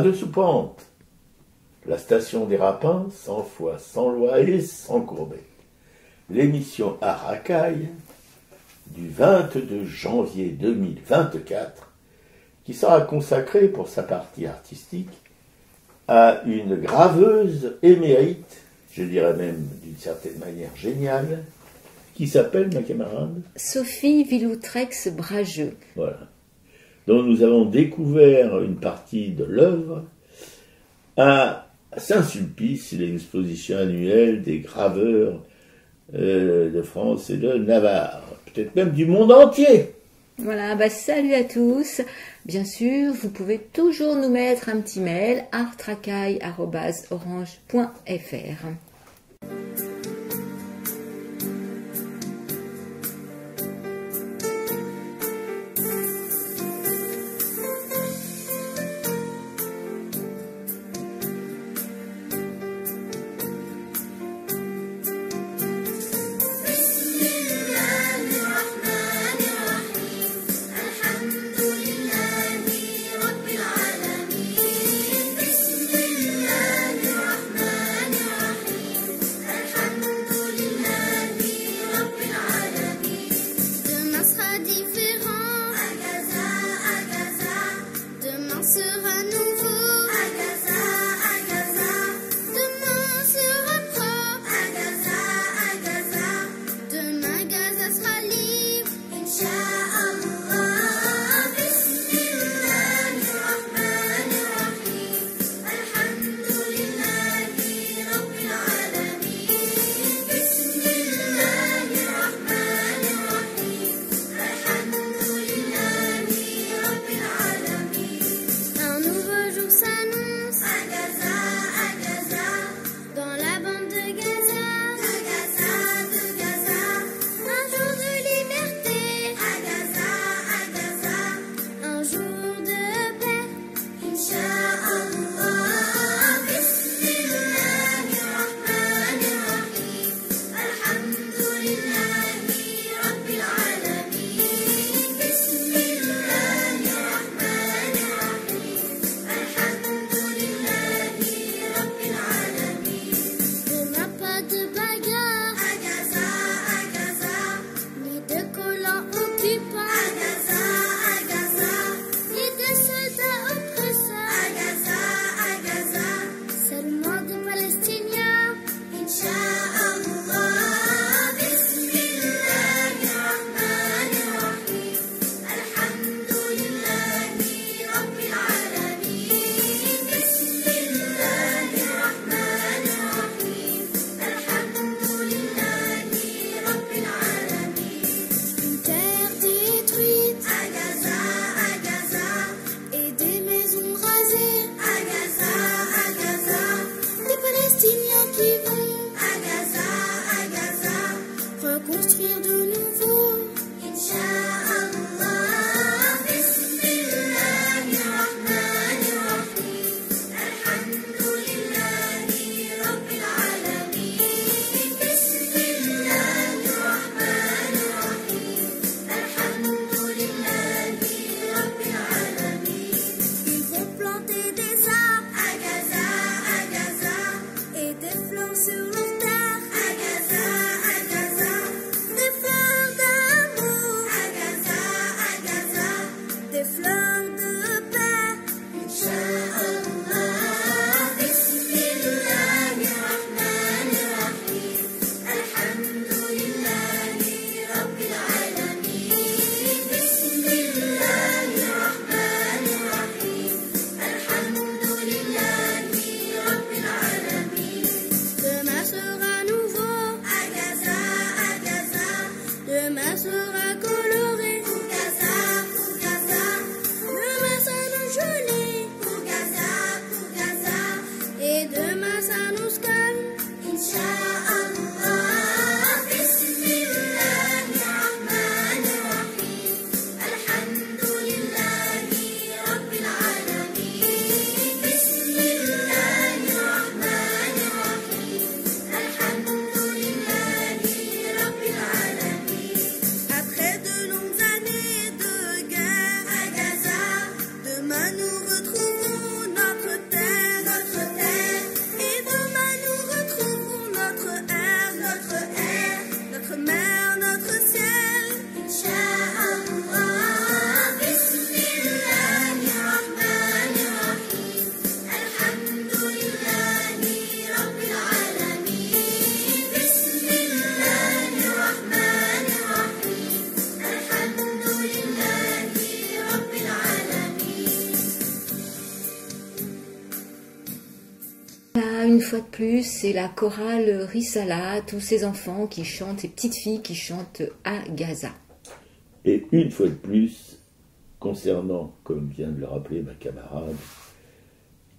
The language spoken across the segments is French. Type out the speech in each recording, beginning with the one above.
Radio Soupente, la station des rapins, sans foi, sans loi et sans courbet. L'émission Aracaille du 22 janvier 2024, qui sera consacrée pour sa partie artistique à une graveuse émérite, je dirais même d'une certaine manière géniale, qui s'appelle, ma camarade Sophie Villoutrex-Brageux. Voilà. Dont nous avons découvert une partie de l'œuvre à Saint-Sulpice, l'exposition annuelle des graveurs de France et de Navarre, peut-être même du monde entier. Voilà, salut à tous. Bien sûr, vous pouvez toujours nous mettre un petit mail artracaille@orange.fr. nous retrouvons notre une fois de plus, c'est la chorale Risala, tous ces enfants qui chantent, ces petites filles qui chantent à Gaza. Et une fois de plus, concernant, comme vient de le rappeler ma camarade,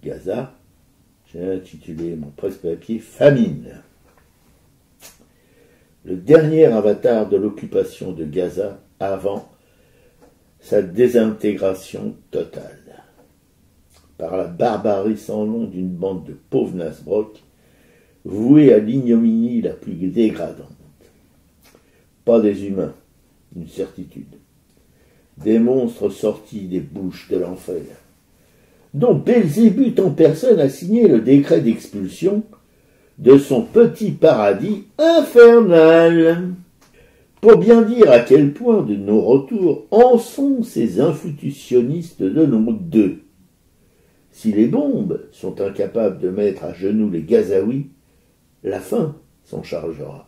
Gaza, j'ai intitulé mon presse-papier Famine. Le dernier avatar de l'occupation de Gaza avant sa désintégration totale par la barbarie sans nom d'une bande de pauvres nasbrocs voués à l'ignominie la plus dégradante. Pas des humains, une certitude. Des monstres sortis des bouches de l'enfer, dont Belzébuth en personne a signé le décret d'expulsion de son petit paradis infernal. Pour bien dire à quel point de nos retours en sont ces institutionnistes de nom 2. Si les bombes sont incapables de mettre à genoux les Gazaouis, la faim s'en chargera.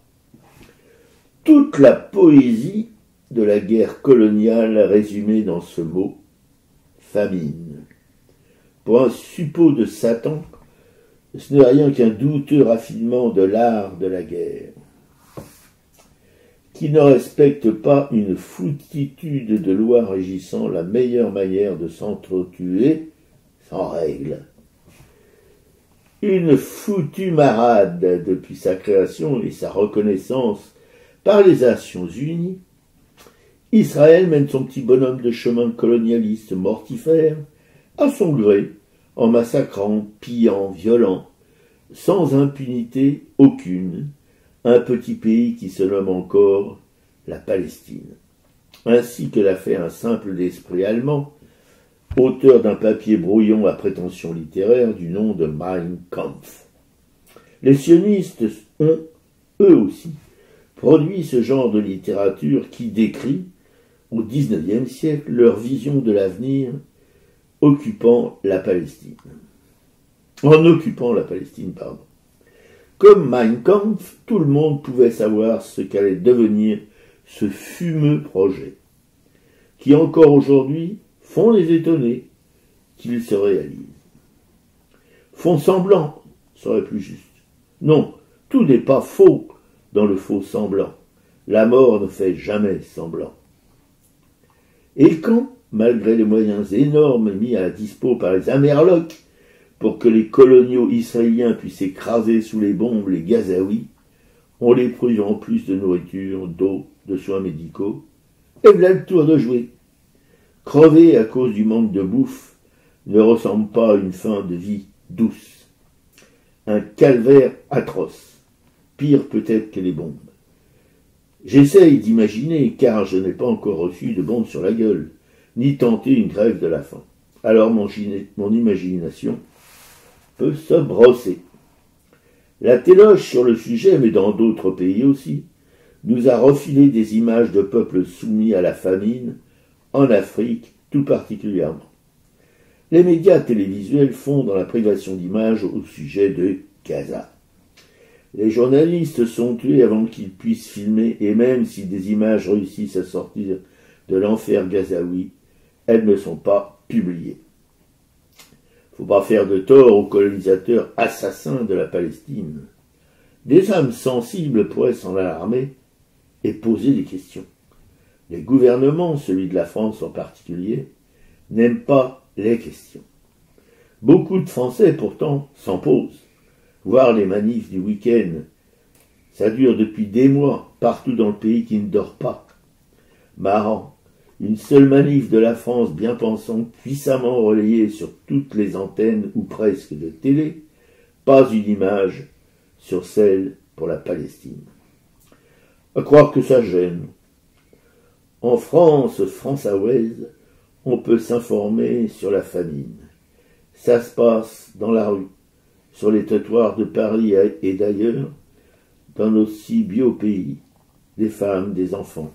Toute la poésie de la guerre coloniale résumée dans ce mot « famine ». Pour un suppôt de Satan, ce n'est rien qu'un douteux raffinement de l'art de la guerre, qui ne respecte pas une foultitude de lois régissant la meilleure manière de s'entretuer sans règle. Une foutue marade depuis sa création et sa reconnaissance par les Nations Unies, Israël mène son petit bonhomme de chemin colonialiste mortifère à son gré, en massacrant, pillant, violant, sans impunité aucune, un petit pays qui se nomme encore la Palestine, ainsi que l'a fait un simple d'esprit allemand, auteur d'un papier brouillon à prétention littéraire du nom de Mein Kampf. Les sionistes ont, eux aussi, produit ce genre de littérature qui décrit, au XIXe siècle, leur vision de l'avenir en occupant la Palestine. Comme Mein Kampf, tout le monde pouvait savoir ce qu'allait devenir ce fumeux projet, qui encore aujourd'hui font les étonnés qu'il se réalise. Font semblant, serait plus juste. Non, tout n'est pas faux dans le faux semblant. La mort ne fait jamais semblant. Et quand, malgré les moyens énormes mis à la dispo par les Amerlocs pour que les coloniaux israéliens puissent écraser sous les bombes les Gazaouis, on les prive en plus de nourriture, d'eau, de soins médicaux, et voilà le tour de jouer. Crever à cause du manque de bouffe ne ressemble pas à une fin de vie douce. Un calvaire atroce, pire peut-être que les bombes. J'essaye d'imaginer, car je n'ai pas encore reçu de bombe sur la gueule, ni tenté une grève de la faim. Alors mon imagination peut se brosser. La téloche sur le sujet, mais dans d'autres pays aussi, nous a refilé des images de peuples soumis à la famine, en Afrique tout particulièrement. Les médias télévisuels font dans la privation d'images au sujet de Gaza. Les journalistes sont tués avant qu'ils puissent filmer, et même si des images réussissent à sortir de l'enfer gazaoui, elles ne sont pas publiées. Faut pas faire de tort aux colonisateurs assassins de la Palestine. Des âmes sensibles pourraient s'en alarmer et poser des questions. Les gouvernements, celui de la France en particulier, n'aiment pas les questions. Beaucoup de Français, pourtant, s'en posent. Voir les manifs du week-end, ça dure depuis des mois, partout dans le pays qui ne dort pas. Marrant, une seule manif de la France bien pensante, puissamment relayée sur toutes les antennes ou presque de télé, pas une image sur celle pour la Palestine. À croire que ça gêne. En France française, on peut s'informer sur la famine. Ça se passe dans la rue, sur les trottoirs de Paris et d'ailleurs, dans nos si beaux pays, des femmes, des enfants,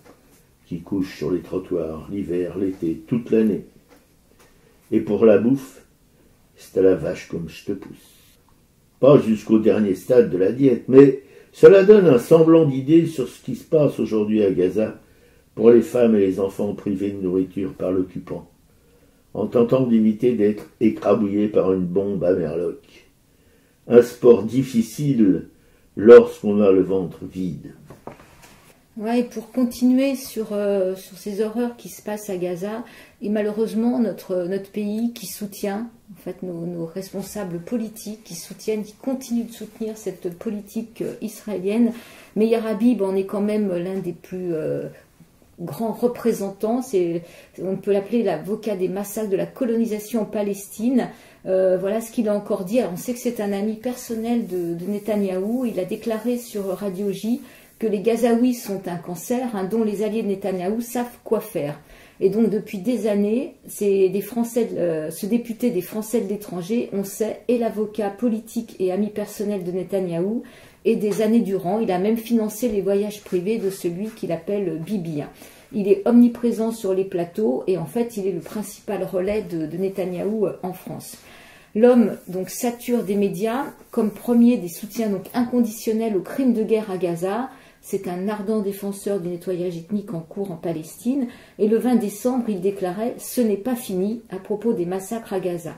qui couchent sur les trottoirs, l'hiver, l'été, toute l'année. Et pour la bouffe, c'est à la vache comme je te pousse. Pas jusqu'au dernier stade de la diète, mais cela donne un semblant d'idée sur ce qui se passe aujourd'hui à Gaza pour les femmes et les enfants privés de nourriture par l'occupant, en tentant d'éviter d'être écrabouillés par une bombe Amerloc. un sport difficile lorsqu'on a le ventre vide. Ouais, et pour continuer sur ces horreurs qui se passent à Gaza, et malheureusement notre pays qui soutient, en fait nos responsables politiques qui soutiennent, qui continuent de soutenir cette politique israélienne, Meir Habib en est quand même l'un des plus grands représentants, on peut l'appeler l'avocat des massacres de la colonisation en Palestine. Voilà ce qu'il a encore dit. Alors, on sait que c'est un ami personnel de Netanyahou. Il a déclaré sur Radio J que les Gazaouis sont un cancer, dont les alliés de Netanyahou savent quoi faire. Et donc depuis des années, ce député des Français de l'étranger, on sait, est l'avocat politique et ami personnel de Netanyahou, et des années durant, il a même financé les voyages privés de celui qu'il appelle Bibi. Il est omniprésent sur les plateaux et en fait il est le principal relais de Netanyahou en France. L'homme donc sature des médias comme premier des soutiens donc inconditionnels aux crimes de guerre à Gaza. C'est un ardent défenseur du nettoyage ethnique en cours en Palestine. Et le 20 décembre, il déclarait « Ce n'est pas fini » à propos des massacres à Gaza.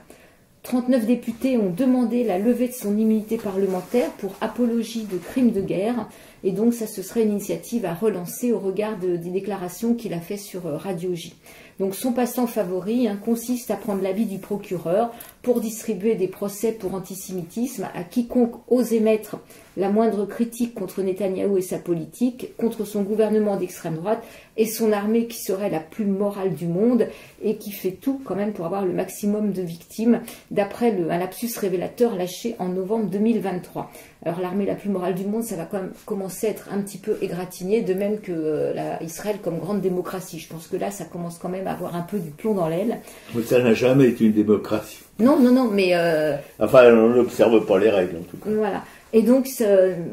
39 députés ont demandé la levée de son immunité parlementaire pour apologie de crimes de guerre. Et donc ça, ce serait une initiative à relancer au regard des déclarations qu'il a fait sur Radio J. Donc son passe-temps favori consiste à prendre l'avis du procureur pour distribuer des procès pour antisémitisme à quiconque ose émettre la moindre critique contre Netanyahou et sa politique, contre son gouvernement d'extrême droite et son armée qui serait la plus morale du monde et qui fait tout quand même pour avoir le maximum de victimes, d'après un lapsus révélateur lâché en novembre 2023. Alors l'armée la plus morale du monde, ça va quand même commencer à être un petit peu égratigné, de même que Israël comme grande démocratie. Je pense que là, ça commence quand même à avoir un peu du plomb dans l'aile. Mais ça n'a jamais été une démocratie. Non, mais... Enfin, on n'observe pas les règles, en tout cas. Voilà. Et donc,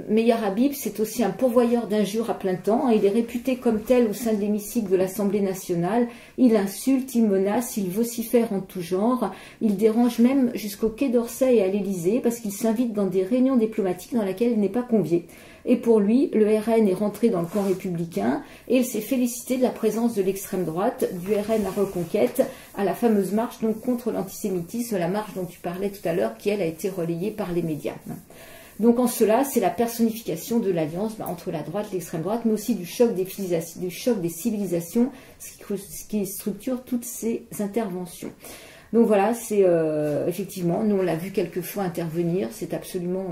Meir Habib, c'est aussi un pourvoyeur d'injures à plein temps. Il est réputé comme tel au sein de l'hémicycle de l'Assemblée nationale. Il insulte, il menace, il vocifère en tout genre. Il dérange même jusqu'au Quai d'Orsay et à l'Élysée parce qu'il s'invite dans des réunions diplomatiques dans lesquelles il n'est pas convié. Et pour lui, le RN est rentré dans le camp républicain et il s'est félicité de la présence de l'extrême droite, du RN à Reconquête, à la fameuse marche donc contre l'antisémitisme, la marche dont tu parlais tout à l'heure, qui elle a été relayée par les médias. Donc en cela, c'est la personnification de l'alliance entre la droite et l'extrême droite, mais aussi du choc des civilisations, ce qui structure toutes ces interventions. Donc voilà, c'est effectivement, nous on l'a vu quelques fois intervenir, c'est absolument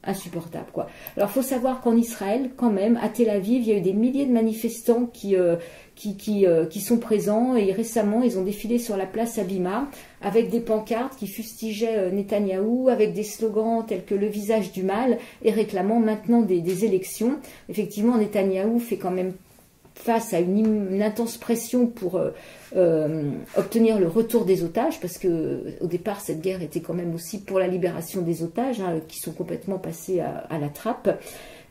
insupportable, quoi. Alors il faut savoir qu'en Israël, quand même, à Tel Aviv, il y a eu des milliers de manifestants qui sont présents, et récemment ils ont défilé sur la place Habima avec des pancartes qui fustigeaient Netanyahou, avec des slogans tels que le visage du mal et réclamant maintenant des élections. Effectivement, Netanyahou fait quand même face à une intense pression pour obtenir le retour des otages, parce que au départ cette guerre était quand même aussi pour la libération des otages qui sont complètement passés à la trappe.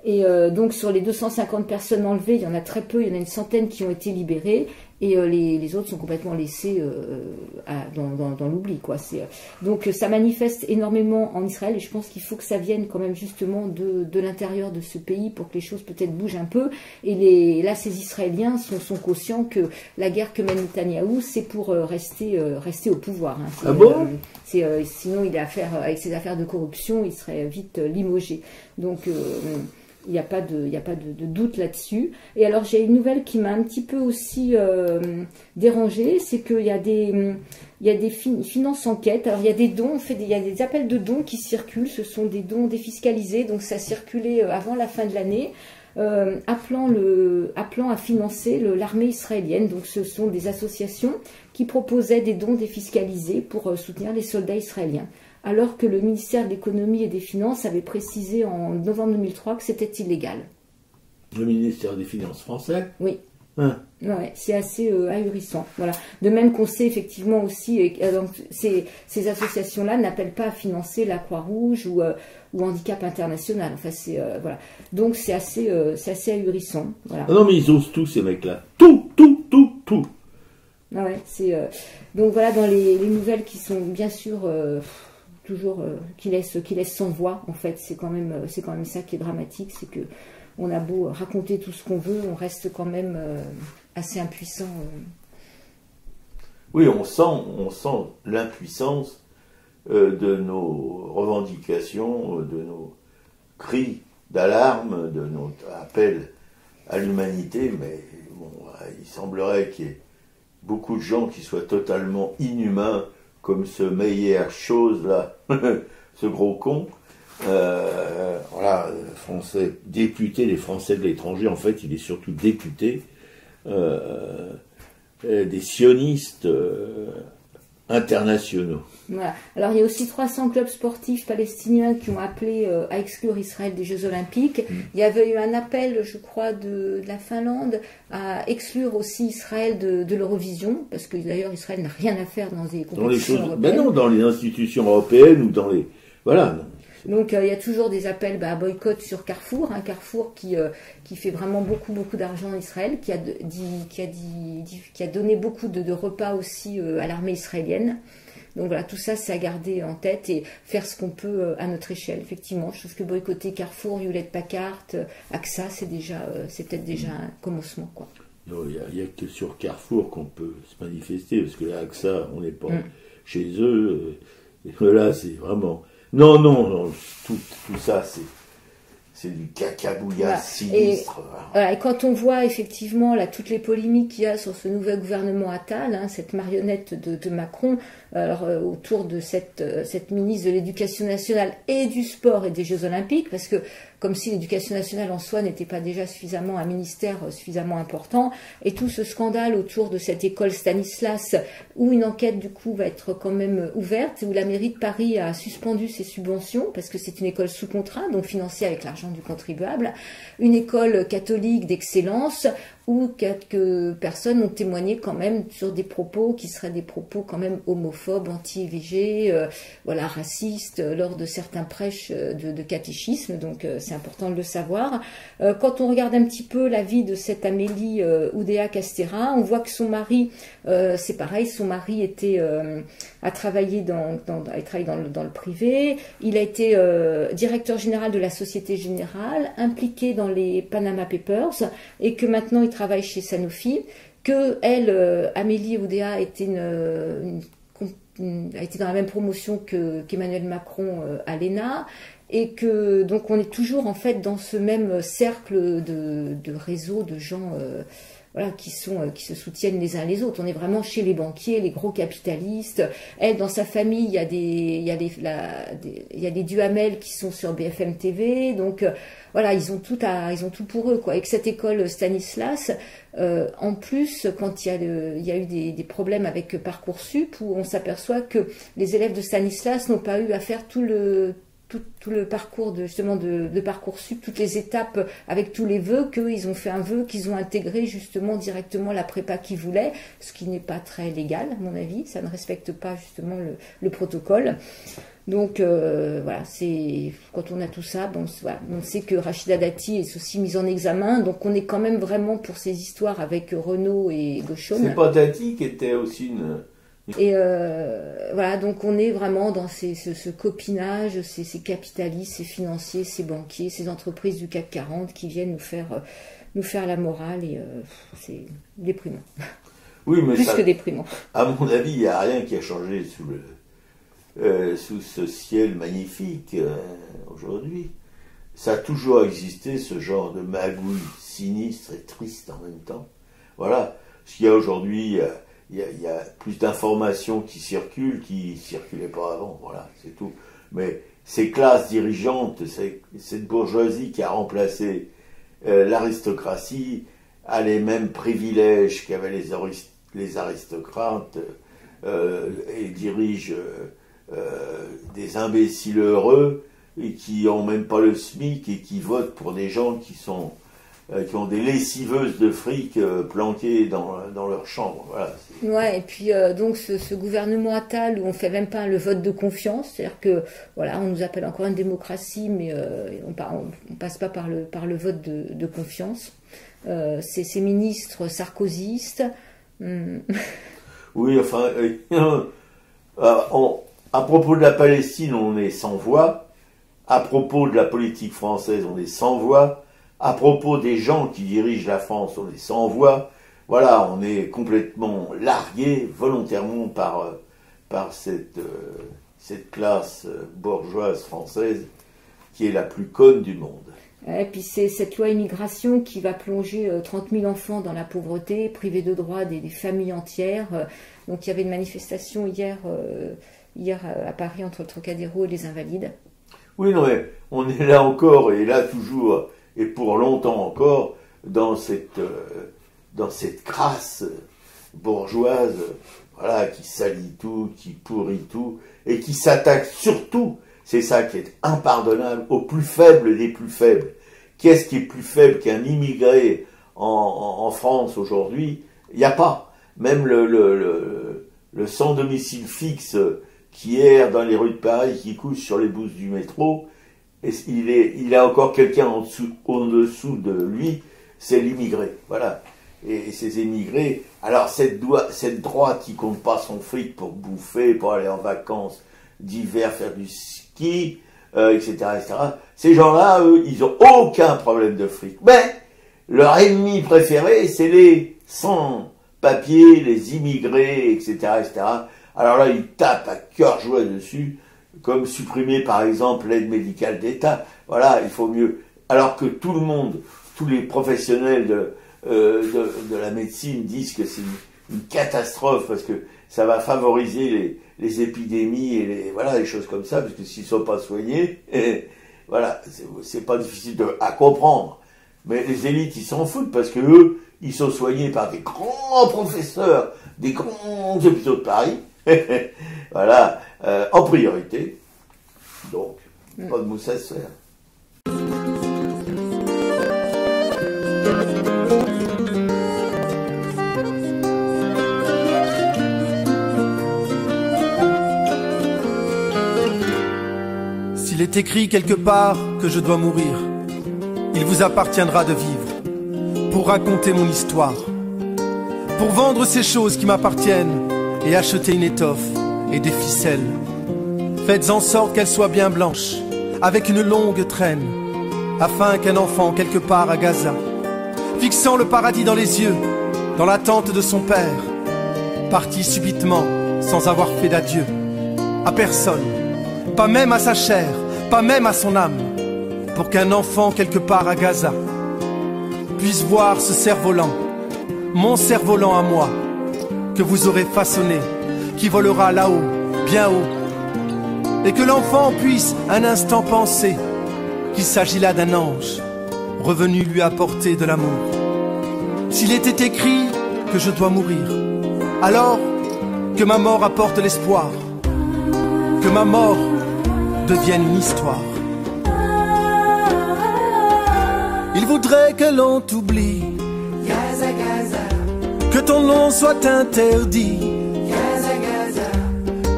Et donc sur les 250 personnes enlevées, il y en a très peu, il y en a une centaine qui ont été libérées, et les autres sont complètement laissés dans l'oubli, quoi. Donc ça manifeste énormément en Israël, et je pense qu'il faut que ça vienne quand même justement de l'intérieur de ce pays pour que les choses peut-être bougent un peu. Et là, ces Israéliens sont conscients que la guerre que mène Netanyahou, c'est pour rester au pouvoir. Ah bon sinon, il a affaire, avec ses affaires de corruption, il serait vite limogé. Donc il n'y a pas de doute là-dessus. Et alors, j'ai une nouvelle qui m'a un petit peu aussi dérangée, c'est qu'il y a des finances enquêtes. Alors, il y a des dons, il y a des appels de dons qui circulent. Ce sont des dons défiscalisés, donc ça circulait avant la fin de l'année, appelant à financer l'armée israélienne. Donc, ce sont des associations qui proposaient des dons défiscalisés pour soutenir les soldats israéliens, alors que le ministère de l'économie et des finances avait précisé en novembre 2003 que c'était illégal. Le ministère des Finances français ? Oui. Ouais, c'est assez ahurissant. Voilà. De même qu'on sait effectivement aussi, donc, ces associations-là n'appellent pas à financer la Croix-Rouge ou Handicap International. Enfin, voilà. Donc c'est assez ahurissant. Voilà. Ah non, mais ils osent tout, ces mecs-là. Tout. Ah ouais, donc voilà, dans les nouvelles qui sont bien sûr toujours qui laissent sans voix, en fait, c'est quand même ça qui est dramatique, c'est que on a beau raconter tout ce qu'on veut, on reste quand même assez impuissant. Oui, on sent l'impuissance de nos revendications, de nos cris d'alarme, de notre appel à l'humanité, mais bon, il semblerait qu'il y ait beaucoup de gens qui soient totalement inhumains, comme ce Meyer chose là, ce gros con. Voilà, français, député, les Français de l'étranger, en fait, il est surtout député des sionistes internationaux. Voilà. Alors il y a aussi 300 clubs sportifs palestiniens qui ont appelé à exclure Israël des Jeux Olympiques. Il y avait eu un appel, je crois, de la Finlande à exclure aussi Israël de l'Eurovision, parce que d'ailleurs Israël n'a rien à faire dans des compétitions européennes. Ben non, dans les institutions européennes ou dans les... Voilà. Non. Donc il y a toujours des appels à boycott sur Carrefour, un Carrefour qui fait vraiment beaucoup d'argent en Israël, qui a donné beaucoup de repas aussi à l'armée israélienne. Donc voilà, tout ça c'est à garder en tête et faire ce qu'on peut à notre échelle. Effectivement, je trouve que boycotter Carrefour, Hewlett-Packard, AXA, c'est peut-être déjà un commencement, quoi. Il n'y a que sur Carrefour qu'on peut se manifester, parce que là, AXA, on n'est pas chez eux. Là, c'est vraiment... Non, tout ça, c'est du cacabouillage sinistre. Et quand on voit effectivement là, toutes les polémiques qu'il y a sur ce nouvel gouvernement Attal, hein, cette marionnette de Macron, autour de cette ministre de l'Éducation nationale et du sport et des Jeux Olympiques, parce que comme si l'Éducation nationale en soi n'était pas déjà suffisamment un ministère suffisamment important, et tout ce scandale autour de cette école Stanislas, où une enquête du coup va être quand même ouverte, où la mairie de Paris a suspendu ses subventions, parce que c'est une école sous contrat, donc financée avec l'argent du contribuable, une école catholique d'excellence, où quelques personnes ont témoigné quand même sur des propos qui seraient des propos quand même homophobes, anti-IVG, voilà, racistes, lors de certains prêches de catéchisme, donc c'est important de le savoir. Quand on regarde un petit peu la vie de cette Amélie Oudéa Castéra, on voit que son mari, c'est pareil, son mari a travaillé dans le privé, il a été directeur général de la Société Générale, impliqué dans les Panama Papers, et que maintenant il travaille chez Sanofi, que elle, Amélie Oudéa, était a été dans la même promotion qu'Emmanuel Macron à l'ENA, et que donc on est toujours en fait dans ce même cercle de réseau de gens voilà, qui se soutiennent les uns les autres. On est vraiment chez les banquiers, les gros capitalistes. Elle, dans sa famille, il y a des Duhamel qui sont sur BFM TV. Donc voilà, ils ont tout pour eux, quoi. Avec cette école Stanislas, en plus, quand il y a eu des problèmes avec Parcoursup, où on s'aperçoit que les élèves de Stanislas n'ont pas eu à faire tout le parcours de Parcoursup, toutes les étapes avec tous les vœux, qu'ils ont fait un vœu, qu'ils ont intégré justement directement la prépa qu'ils voulaient, ce qui n'est pas très légal à mon avis, ça ne respecte pas justement le protocole. Donc voilà, c'est quand on a tout ça, bon, voilà, on sait que Rachida Dati est aussi mise en examen, donc on est quand même vraiment pour ces histoires avec Renaud et Gauchon. C'est pas Dati qui était aussi une... Et voilà, donc on est vraiment dans ce copinage, ces capitalistes, ces financiers, ces banquiers, ces entreprises du CAC 40 qui viennent nous faire la morale, et c'est déprimant. Oui, mais plus que déprimant. À mon avis, il n'y a rien qui a changé sous ce ciel magnifique aujourd'hui. Ça a toujours existé, ce genre de magouille sinistre et triste en même temps. Voilà, ce qu'il y a aujourd'hui... Il y a plus d'informations qui circulaient pas avant, voilà, c'est tout. Mais ces classes dirigeantes, cette bourgeoisie qui a remplacé l'aristocratie, a les mêmes privilèges qu'avaient les aristocrates, et dirige des imbéciles heureux, et qui n'ont même pas le SMIC, et qui votent pour des gens qui ont des lessiveuses de fric planquées dans leur chambre. Voilà. Ouais, et puis donc ce gouvernement Attal où on fait même pas le vote de confiance, c'est-à-dire que voilà, on nous appelle encore une démocratie, mais on passe pas par le vote de confiance. Ces ministres sarkozystes. Oui, enfin, à propos de la Palestine, on est sans voix. À propos de la politique française, on est sans voix. À propos des gens qui dirigent la France, on est sans voix. Voilà, on est complètement largué volontairement par cette cette classe bourgeoise française qui est la plus conne du monde. Et puis c'est cette loi immigration qui va plonger 30 000 enfants dans la pauvreté, priver de droits des familles entières. Donc il y avait une manifestation hier à Paris entre le Trocadéro et les Invalides. Oui, non, mais on est là encore, et là toujours, et pour longtemps encore, dans cette crasse bourgeoise, voilà, qui salit tout, qui pourrit tout, et qui s'attaque surtout, c'est ça qui est impardonnable, aux plus faibles des plus faibles. Qu'est-ce qui est plus faible qu'un immigré en France aujourd'hui? Il n'y a pas. Même le sans domicile fixe qui erre dans les rues de Paris, qui couche sur les bouses du métro, il a encore quelqu'un en dessous de lui, c'est l'immigré. Voilà. Et ces immigrés, alors cette droite qui compte pas son fric pour bouffer, pour aller en vacances d'hiver, faire du ski, etc., etc., ces gens-là, eux, ils ont aucun problème de fric. Mais leur ennemi préféré, c'est les sans-papiers, les immigrés, etc., etc. Alors là, ils tapent à cœur joie dessus, comme supprimer par exemple l'aide médicale d'État. Voilà, il faut mieux. Alors que tout le monde, tous les professionnels de la médecine disent que c'est une catastrophe parce que ça va favoriser les épidémies et les choses comme ça, parce que s'ils ne sont pas soignés, voilà, c'est pas difficile à comprendre. Mais les élites, ils s'en foutent parce que eux, ils sont soignés par des grands professeurs, des grands hôpitaux de Paris, voilà, en priorité. Donc, pas de mousse à se faire. S'il est écrit quelque part que je dois mourir, il vous appartiendra de vivre pour raconter mon histoire, pour vendre ces choses qui m'appartiennent et acheter une étoffe et des ficelles. Faites en sorte qu'elles soient bien blanches, avec une longue traîne, afin qu'un enfant quelque part à Gaza, fixant le paradis dans les yeux, dans l'attente de son père, partit subitement sans avoir fait d'adieu à personne, pas même à sa chair, pas même à son âme, pour qu'un enfant quelque part à Gaza puisse voir ce cerf-volant, mon cerf-volant à moi, que vous aurez façonné, qui volera là-haut, bien haut, et que l'enfant puisse un instant penser qu'il s'agit là d'un ange, revenu lui apporter de l'amour. S'il était écrit que je dois mourir, alors que ma mort apporte l'espoir, que ma mort devienne une histoire. Il voudrait que l'on t'oublie, Gaza, Gaza, que ton nom soit interdit, Gaza, Gaza,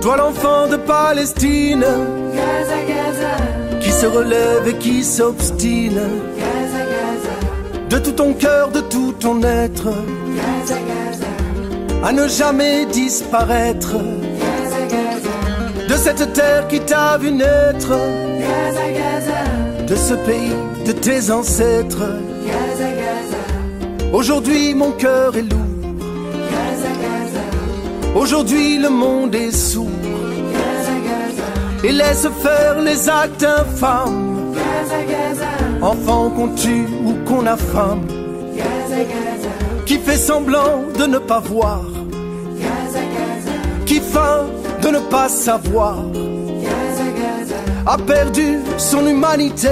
toi l'enfant de Palestine, Gaza, Gaza, qui se relève et qui s'obstine, Gaza, Gaza, de tout ton cœur, de tout ton être, Gaza, Gaza, à ne jamais disparaître, Gaza, Gaza, de cette terre qui t'a vu naître, Gaza, Gaza, de ce pays de tes ancêtres. Gaza, Gaza, Aujourd'hui mon cœur est lourd, Gaza, Gaza, aujourd'hui le monde est sourd, Gaza, Gaza, et laisse faire les actes infâmes, Gaza, Gaza, enfants qu'on tue ou qu'on affame, Gaza, Gaza, qui fait semblant de ne pas voir, Gaza, Gaza, qui feint de ne pas savoir, Gaza, Gaza, a perdu son humanité,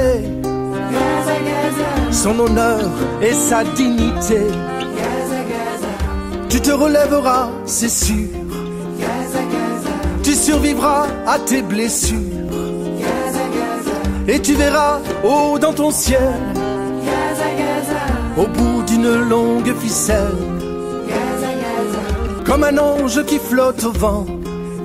Gaza, Gaza, son honneur et sa dignité. Gaza, Gaza, Tu te relèveras, c'est sûr, Gaza, Gaza, tu survivras à tes blessures, Gaza, Gaza, et tu verras haut dans ton ciel, Gaza, Gaza, au bout d'une longue ficelle, Gaza, Gaza, comme un ange qui flotte au vent,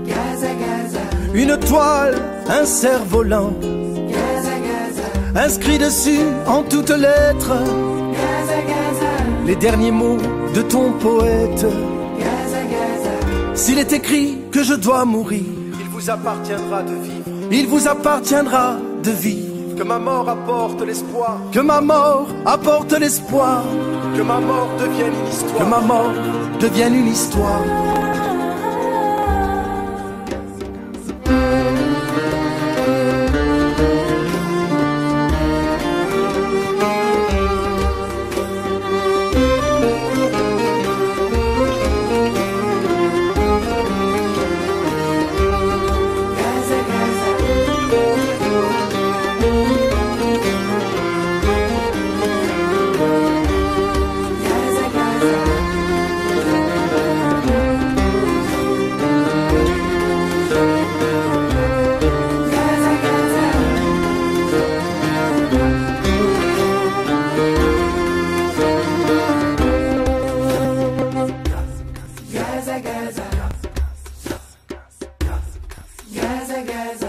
Gaza, Gaza, une toile, un cerf-volant, Gaza, Gaza, inscrit dessus en toutes lettres Gaza, Gaza, les derniers mots de ton poète. Gaza, Gaza, S'il est écrit que je dois mourir, il vous appartiendra de vivre, il vous appartiendra de vivre, que ma mort apporte l'espoir, que ma mort apporte l'espoir, que ma mort devienne une histoire, que ma mort devienne une histoire. Gaza, Gaza. Gaza, Gaza.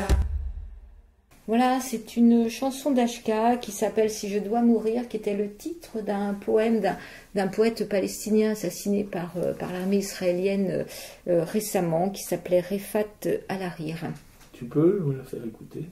Voilà, c'est une chanson d'Ashka qui s'appelle Si je dois mourir, qui était le titre d'un poème d'un poète palestinien assassiné par l'armée israélienne récemment, qui s'appelait Refat Al-Harir. Tu peux me la faire écouter?